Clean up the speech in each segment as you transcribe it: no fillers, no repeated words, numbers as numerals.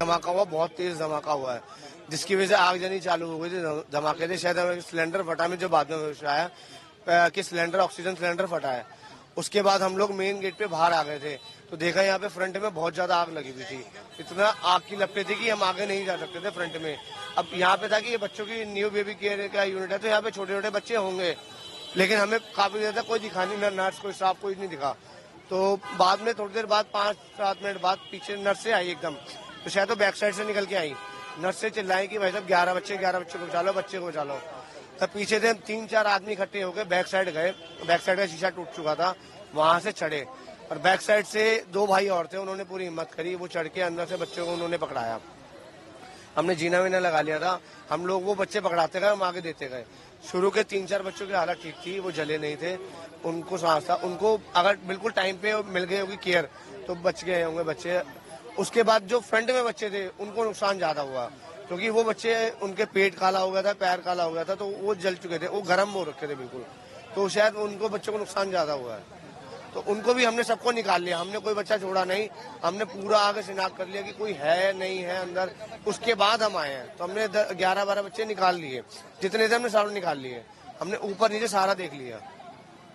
धमाका हुआ, बहुत तेज धमाका हुआ है, जिसकी वजह से आगजनी चालू हो गई थी। धमाके थे, शायद सिलेंडर फटा में जो बाद में आया कि सिलेंडर ऑक्सीजन सिलेंडर फटा है। उसके बाद हम लोग मेन गेट पे बाहर आ गए थे, तो देखा यहाँ पे फ्रंट में बहुत ज्यादा आग लगी हुई थी। इतना आग की लपटें थी कि हम आगे नहीं जा सकते थे फ्रंट में। अब यहाँ पे था कि ये बच्चों की न्यू बेबी केयर का यूनिट है, तो यहाँ पे छोटे छोटे बच्चे होंगे, लेकिन हमें काफी ज्यादा कोई दिखा नहीं, ना नर्स कोई स्टाफ कोई नहीं दिखा। तो बाद में थोड़ी देर बाद 5-7 मिनट बाद पीछे नर्स से आई एकदम, तो शायद तो बैक साइड से निकल के आई। नर्स से चिल्लाई कि भाई साहब 11 बच्चे को बचा लो। तब पीछे से 3-4 आदमी इकट्ठे हो गए, बैक साइड गए। बैक साइड का शीशा टूट चुका था, वहां से चढ़े और बैक साइड से 2 भाई और थे, उन्होंने पूरी हिम्मत करी, वो चढ़ के अंदर से बच्चों को उन्होंने पकड़ाया। हमने जीना वीना लगा लिया था, हम लोग वो बच्चे पकड़ाते गए, हम आगे देते गए। शुरू के 3-4 बच्चों की हालत ठीक थी, वो जले नहीं थे, उनको सांस था। उनको अगर बिल्कुल टाइम पे मिल गई होगी केयर तो बच गए होंगे बच्चे। उसके बाद जो फ्रंट में बच्चे थे उनको नुकसान ज्यादा हुआ, क्योंकि वो बच्चे उनके पेट काला हो गया था, पैर काला हो गया था, तो वो जल चुके थे, वो गर्म हो रखे थे बिल्कुल, तो शायद उनको बच्चों को नुकसान ज्यादा हुआ है। तो उनको भी हमने सबको निकाल लिया, हमने कोई बच्चा छोड़ा नहीं, हमने पूरा आगे शिनाख्त कर लिया कि कोई है नहीं है अंदर। उसके बाद हम आए हैं, तो हमने 11-12 बच्चे निकाल लिए, जितने थे हमने सारे निकाल लिए, हमने ऊपर नीचे सारा देख लिया।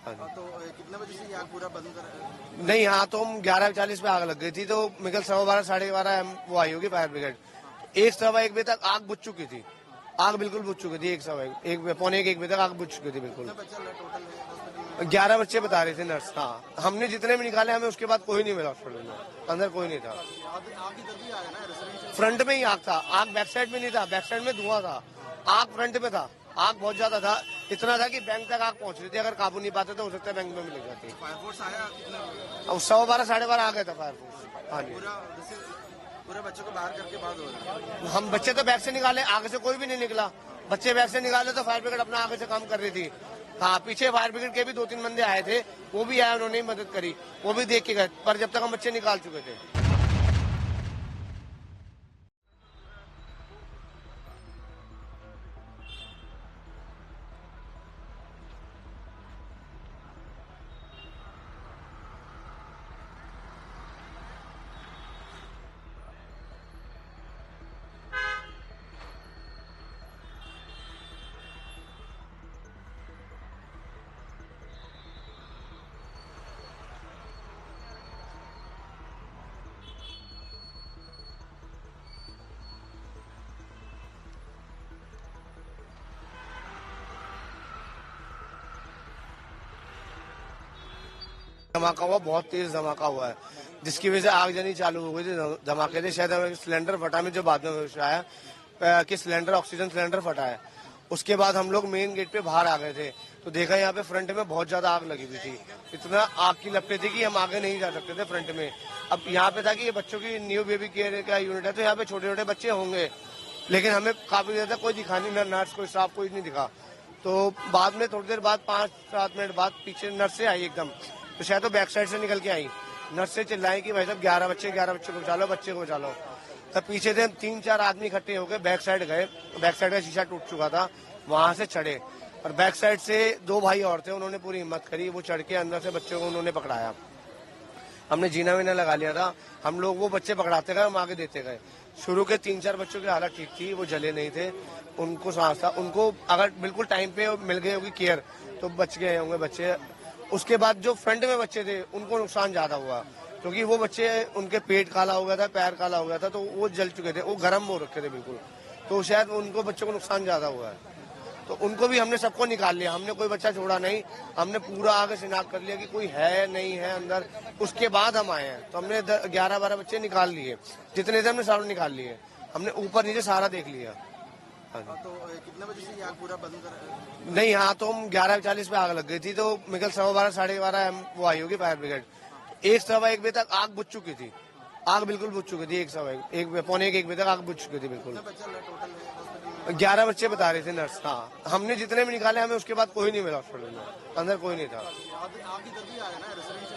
तो कितने बजे से आग पूरा बंद कर? नहीं, यहाँ तो हम 11:40 पे आग लग गई थी, तो मिकल 12:15 12:30 वो आई होगी फायर ब्रिगेड। 1-1:15 बजे तक आग बुझ चुकी थी, आग बिल्कुल बुझ चुकी थी। 1-1 बजे तक आग बुझ चुकी थी बिल्कुल। 11 बच्चे बता रहे थे नर्स। हाँ, हमने जितने भी निकाले, हमें उसके बाद कोई नहीं मिला हॉस्पिटल में, अंदर कोई नहीं था। फ्रंट में ही आग था, आग बैक साइड में नहीं था, बैक साइड में धुआं था, आग फ्रंट में था। आग बहुत ज्यादा था, इतना था कि बैंक तक आग पहुंच रही थी, अगर काबू नहीं पाते तो हो सकता है बैंक में मिल जाती। फायरफोर्स आया? अब 12:15 12:30 आ गया था फायरफोर्स। हाँ जी, पूरे बच्चों को बाहर करके बाद हो रहा। हम बच्चे तो बैग से निकाले, आगे से कोई भी नहीं निकला। बच्चे बैग से निकाले तो फायर ब्रिगेड अपना आगे से काम कर रही थी। हाँ, पीछे फायर ब्रिगेड के भी 2-3 बंदे आए थे, वो भी आए, उन्होंने ही मदद करी, वो भी देख के गए, पर जब तक हम बच्चे निकाल चुके थे। धमाका हुआ, बहुत तेज धमाका हुआ है, जिसकी वजह से आगजनी चालू हो गई थी। धमाके थे, शायद सिलेंडर फटा में जो बाद में आया कि सिलेंडर ऑक्सीजन सिलेंडर फटा है। उसके बाद हम लोग मेन गेट पे बाहर आ गए थे, तो देखा यहाँ पे फ्रंट में बहुत ज्यादा आग लगी हुई थी। इतना आग की लपटें थी कि हम आगे नहीं जा सकते थे फ्रंट में। अब यहाँ पे था कि ये बच्चों की न्यू बेबी केयर का यूनिट है, तो यहाँ पे छोटे छोटे बच्चे होंगे, लेकिन हमें काफी ज्यादा कोई दिखा नहीं, ना नर्स कोई स्टाफ कोई नहीं दिखा। तो बाद में थोड़ी देर बाद 5-7 मिनट बाद पीछे नर्स से आई एकदम, तो शायद तो बैक साइड से निकल के आई। नर्स से चिल्लाई कि भाई साहब 11 बच्चे को बचा लो। तब पीछे से 3-4 आदमी इकट्ठे हो गए, बैक साइड गए। बैक साइड का शीशा टूट चुका था, वहां से चढ़े और बैक साइड से 2 भाई और थे, उन्होंने पूरी हिम्मत करी, वो चढ़ के अंदर से बच्चों को उन्होंने पकड़ाया। हमने जीना वीना लगा लिया था, हम लोग वो बच्चे पकड़ाते गए, हम आगे देते गए। शुरू के 3-4 बच्चों की हालत ठीक थी, वो जले नहीं थे, उनको सांस था। उनको अगर बिल्कुल टाइम पे मिल गई होगी केयर तो बच गए होंगे बच्चे। उसके बाद जो फ्रंट में बच्चे थे उनको नुकसान ज्यादा हुआ, क्योंकि वो बच्चे उनके पेट काला हो गया था, पैर काला हो गया था, तो वो जल चुके थे, वो गर्म हो रखे थे बिल्कुल, तो शायद उनको बच्चों को नुकसान ज्यादा हुआ है। तो उनको भी हमने सबको निकाल लिया, हमने कोई बच्चा छोड़ा नहीं, हमने पूरा आगे शिनाख्त कर लिया कि कोई है नहीं है अंदर। उसके बाद हम आए हैं, तो हमने 11-12 बच्चे निकाल लिए, जितने थे हमने सारे निकाल लिए, हमने ऊपर नीचे सारा देख लिया। तो कितने बजे से आग पूरा बंद कर? नहीं, यहाँ तो हम 11:40 पे आग लग गई थी, तो मिकल 12:15 12:30 वो आई होगी फायर ब्रिगेड। 1-1:15 बजे तक आग बुझ चुकी थी, आग बिल्कुल बुझ चुकी थी। 1-1 बजे तक आग बुझ चुकी थी बिल्कुल। 11 बच्चे बता रहे थे नर्स। हाँ, हमने जितने भी निकाले, हमें उसके बाद कोई नहीं मिला हॉस्पिटल में, अंदर कोई नहीं था।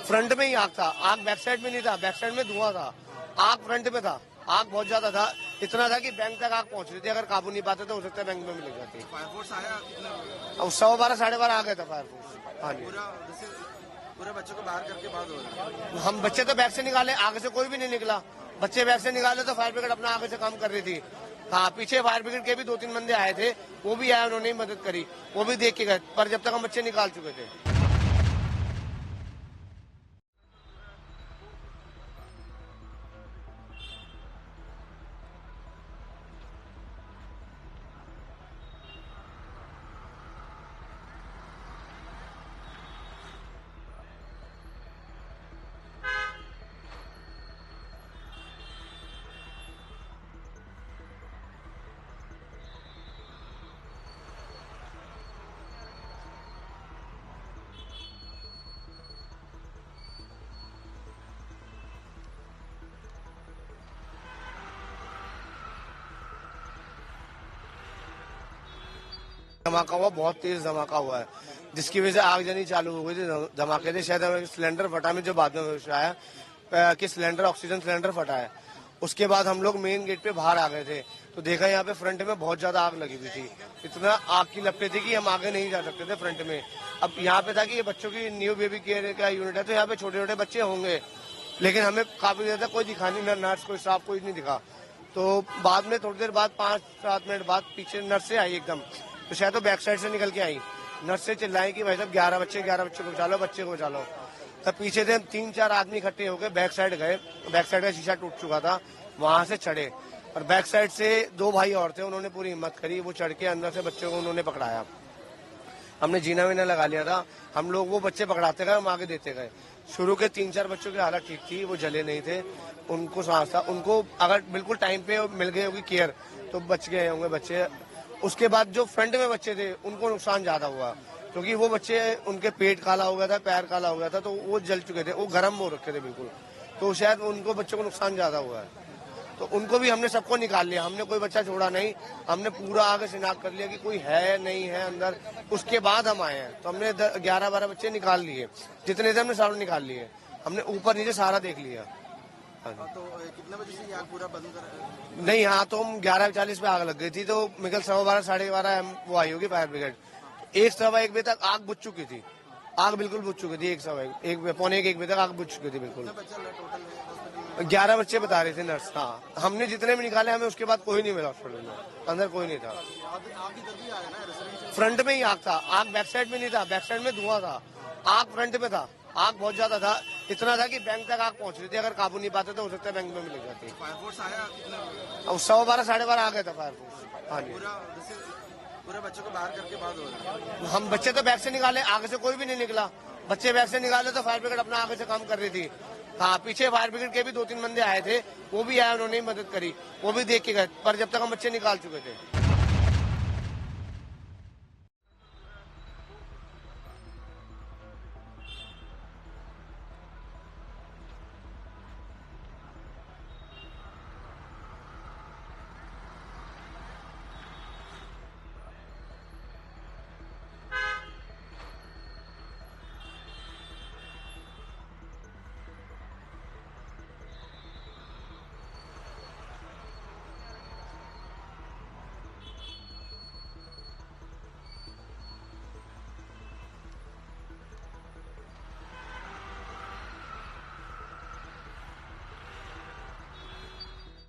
फ्रंट में ही आग था, आग बैक साइड में नहीं था, बैक साइड में धुआं था, आग फ्रंट में था, आग बहुत ज्यादा था, इतना था कि बैंक तक आग पहुंच रही थी, अगर काबू नहीं पाते तो हो सकता है बैंक में मिल जाती। फायरफोर्स आया? अब 12:15 12:30 आ गया था फायरफोर्स। हाँ जी, पूरे बच्चों को बाहर करके बाद हो रहा। हम बच्चे तो बैग से निकाले, आगे से कोई भी नहीं निकला, बच्चे बैग से निकाले तो फायर ब्रिगेड अपना आगे से काम कर रही थी। हाँ, पीछे फायर ब्रिगेड के भी 2-3 बंदे आए थे, वो भी आए, उन्होंने भी मदद करी, वो भी देख के गए, पर जब तक हम बच्चे निकाल चुके थे। धमाका हुआ, बहुत तेज धमाका हुआ है, जिसकी वजह से आगजनी चालू हो गई थी। धमाके थे, शायद सिलेंडर फटा, में जो बाद में आया कि सिलेंडर, ऑक्सीजन सिलेंडर फटा है। उसके बाद हम लोग मेन गेट पे बाहर आ गए थे, तो देखा यहाँ पे फ्रंट में बहुत ज्यादा आग लगी हुई थी। इतना आग की लपटें थी कि हम आगे नहीं जा सकते थे फ्रंट में। अब यहाँ पे था कि ये बच्चों की न्यू बेबी केयर का यूनिट है, तो यहाँ पे छोटे छोटे बच्चे होंगे, लेकिन हमें काफी ज्यादा कोई दिखा नहीं, नर्स कोई स्टाफ कोई नहीं दिखा। तो बाद में थोड़ी देर बाद 5-7 मिनट बाद पीछे नर्स से आई एकदम, तो शायद तो बैक साइड से निकल के आई। नर्स से चिल्लाई कि भाई साहब 11 बच्चे को बचा लो, बच्चे को बचा लो। तब पीछे से 3-4 आदमी इकट्ठे हो गए, बैक साइड गए, बैक साइड का शीशा टूट चुका था, वहां से चढ़े, और बैक साइड से 2 भाई और थे, उन्होंने पूरी हिम्मत करी, वो चढ़ के अंदर से बच्चों को उन्होंने पकड़ाया। हमने जीना वीना लगा लिया था, हम लोग वो बच्चे पकड़ाते गए, हम आगे देते गए। शुरू के 3-4 बच्चों की हालत ठीक थी, वो जले नहीं थे, उनको सांस था, उनको अगर बिल्कुल टाइम पे मिल गई होगी केयर तो बच गए होंगे बच्चे। उसके बाद जो फ्रंट में बच्चे थे उनको नुकसान ज्यादा हुआ, क्योंकि वो बच्चे, उनके पेट काला हो गया था, पैर काला हो गया था, तो वो जल चुके थे, वो गर्म हो रखे थे बिल्कुल, तो शायद उनको बच्चों को नुकसान ज्यादा हुआ है। तो उनको भी हमने सबको निकाल लिया, हमने कोई बच्चा छोड़ा नहीं, हमने पूरा आगे शिनाख्त कर लिया कि कोई है नहीं है अंदर। उसके बाद हम आए हैं, तो हमने 11-12 बच्चे निकाल लिए, जितने थे हमने सारे निकाल लिए, हमने ऊपर नीचे सारा देख लिया। तो कितने बजे से ये आग पूरा बंद कर? नहीं, हाँ तो हम 11:40 पे आग लग गई थी, तो मिकल 12:15 12:30 वो आई होगी फायर ब्रिगेड। 1-1 बजे तक आग बुझ चुकी थी, आग बिल्कुल बुझ चुकी थी, 1-1 बजे तक आग बुझ चुकी थी बिल्कुल। 11 बच्चे बता रहे थे नर्स। हाँ, हमने जितने भी निकाले, हमें उसके बाद कोई नहीं मिला हॉस्पिटल में, अंदर कोई नहीं था। फ्रंट में ही आग था, आग बैक साइड में नहीं था, बैक साइड में धुआं था, आग फ्रंट में था, आग बहुत ज्यादा था, इतना था कि बैंक तक आग पहुंच रही थी, अगर काबू नहीं पाते तो हो सकता है बैंक में मिल जाती। फायरफोर्स आया कितना? 12:15 12:30 आ गया था फायरफोर्स। हाँ जी, पूरे बच्चों को बाहर करके बाद हो गया। हम बच्चे तो बैग से निकाले, आगे से कोई भी नहीं निकला, बच्चे बैग से निकाले तो फायर ब्रिगेड अपना आगे से काम कर रही थी। हाँ, पीछे फायर ब्रिगेड के भी 2-3 बंदे आए थे, वो भी आए, उन्होंने भी मदद करी, वो भी देख के गए, पर जब तक हम बच्चे निकाल चुके थे।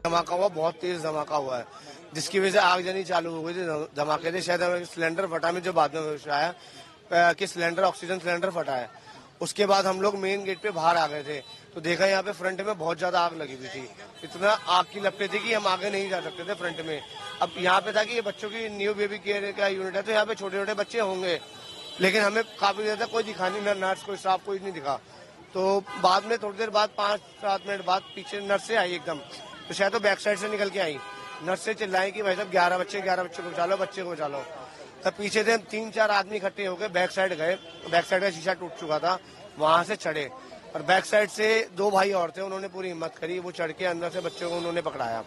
धमाका हुआ, बहुत तेज धमाका हुआ है, जिसकी वजह से आगजनी चालू हो गई थी। धमाके थे, शायद सिलेंडर फटा, में जो बाद में आया कि सिलेंडर, ऑक्सीजन सिलेंडर फटा है। उसके बाद हम लोग मेन गेट पे बाहर आ गए थे, तो देखा यहाँ पे फ्रंट में बहुत ज्यादा आग लगी हुई थी। इतना आग की लपटें थी कि हम आगे नहीं जा सकते थे फ्रंट में। अब यहाँ पे था कि ये बच्चों की न्यू बेबी केयर का यूनिट है, तो यहाँ पे छोटे छोटे बच्चे होंगे, लेकिन हमें काफी ज्यादा कोई दिखा नहीं, नर्स कोई स्टाफ कोई नहीं दिखा। तो बाद में थोड़ी देर बाद 5-7 मिनट बाद पीछे नर्स से आई एकदम, तो शायद तो बैक साइड से निकल के आई। नर्स से चिल्लाई कि भाई साहब 11 बच्चे को बचा लो, बच्चे को बचा लो। तब पीछे से 3-4 आदमी इकट्ठे हो गए, बैक साइड गए, बैक साइड का शीशा टूट चुका था, वहां से चढ़े, और बैक साइड से 2 भाई और थे, उन्होंने पूरी हिम्मत करी, वो चढ़ के अंदर से बच्चों को उन्होंने पकड़ाया।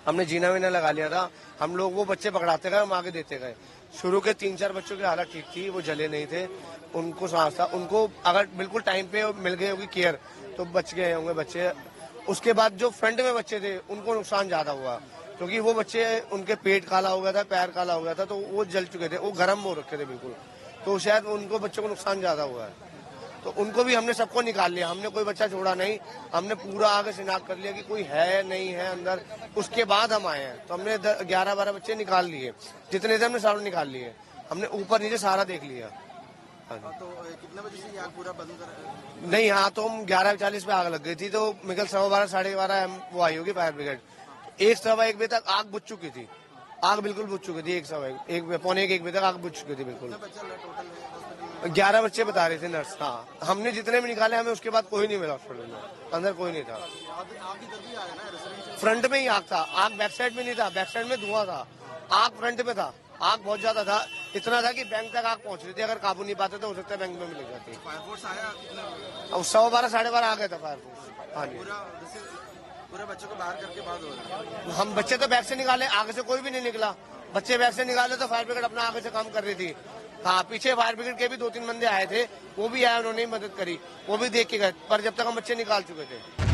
हमने जीना वीना लगा लिया था, हम लोग वो बच्चे पकड़ाते गए, हम आगे देते गए। शुरू के 3-4 बच्चों की हालत ठीक थी, वो जले नहीं थे, उनको सांस था, उनको अगर बिल्कुल टाइम पे मिल गई होगी केयर तो बच गए होंगे बच्चे। उसके बाद जो फ्रंट में बच्चे थे उनको नुकसान ज्यादा हुआ, क्योंकि वो बच्चे, उनके पेट काला हो गया था, पैर काला हो गया था, तो वो जल चुके थे, वो गर्म हो रखे थे बिल्कुल, तो शायद उनको बच्चों को नुकसान ज्यादा हुआ है। तो उनको भी हमने सबको निकाल लिया, हमने कोई बच्चा छोड़ा नहीं, हमने पूरा आगे शिनाख्त कर लिया कि कोई है नहीं है अंदर। उसके बाद हम आए हैं, तो हमने 11-12 बच्चे निकाल लिए, जितने थे हमने सारे निकाल लिए, हमने ऊपर नीचे सारा देख लिया। हाँ जी। तो कितने बजे से ये आग पूरा बंद कर? नहीं, यहाँ तो हम 11:40 पे आग लग गई थी, तो मेरे 12:15 12:30 वो आई होगी फायर ब्रिगेड। 1-1:15 बजे तक आग बुझ चुकी थी, आग बिल्कुल बुझ चुकी थी। 1 पौने 1 बजे तक आग बुझ चुकी थी बिल्कुल। कितने बच्चे टोटल हॉस्पिटल में? 11 बच्चे बता रहे थे नर्स। हाँ, हमने जितने भी निकाले, हमें उसके बाद कोई नहीं मिला हॉस्पिटल में, अंदर कोई नहीं था। आग इधर भी आया ना रेसिडेंशियल? फ्रंट में ही आग था, आग बैक साइड में नहीं था, बैक साइड में धुआं था, आग फ्रंट में था। आग बहुत ज्यादा था, इतना था कि बैंक तक आग पहुंच रही थी, अगर काबू नहीं पाते तो हो सकता है बैंक में भी लग जाती। फायरफोर्स आया कितने बजे? अब 12:15 12:30 आ गया था फायर फोर्स। हाँ जी, पूरा जैसे पूरे बच्चों को बाहर करके बाद हो रहा है। हम बच्चे तो बैग से निकाले, आगे से कोई भी नहीं निकला। बच्चे बैग से निकाले तो फायर ब्रिगेड अपना आगे से काम कर रही थी। हाँ, पीछे फायर ब्रिगेड के भी 2-3 बंदे आए थे, वो भी आए, उन्होंने मदद करी, वो भी देख के गए, पर जब तक हम बच्चे निकाल चुके थे।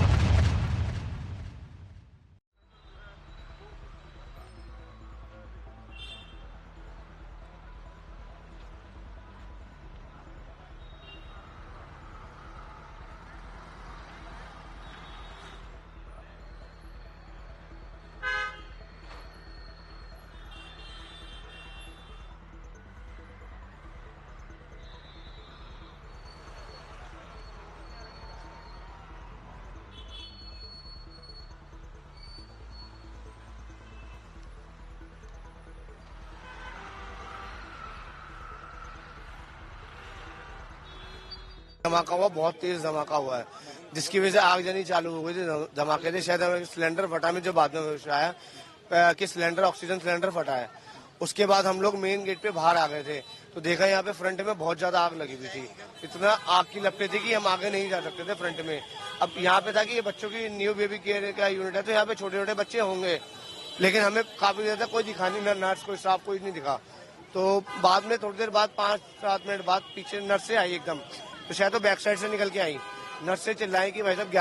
धमाका हुआ, बहुत तेज धमाका हुआ है, जिसकी वजह से आगजनी चालू हो गई थी। धमाके थे, शायद हमें सिलेंडर फटा, में जो बाद में आया कि सिलेंडर, ऑक्सीजन सिलेंडर फटा है। उसके बाद हम लोग मेन गेट पे बाहर आ गए थे, तो देखा यहाँ पे फ्रंट में बहुत ज्यादा आग लगी हुई थी, इतना आग की लपटें थी कि हम आगे नहीं जा सकते थे फ्रंट में। अब यहाँ पे था कि ये बच्चों की न्यू बेबी केयर का यूनिट है, तो यहाँ पे छोटे छोटे बच्चे होंगे, लेकिन हमें काफी ज्यादा कोई दिखा नहीं, नर्स कोई स्टाफ कोई नहीं दिखा। तो बाद में थोड़ी देर बाद 5-7 मिनट बाद पीछे नर्सें आई एकदम, तो शायद तो बैक साइड से निकल के आई, नर्स से चिल्लाई कि भाई साहब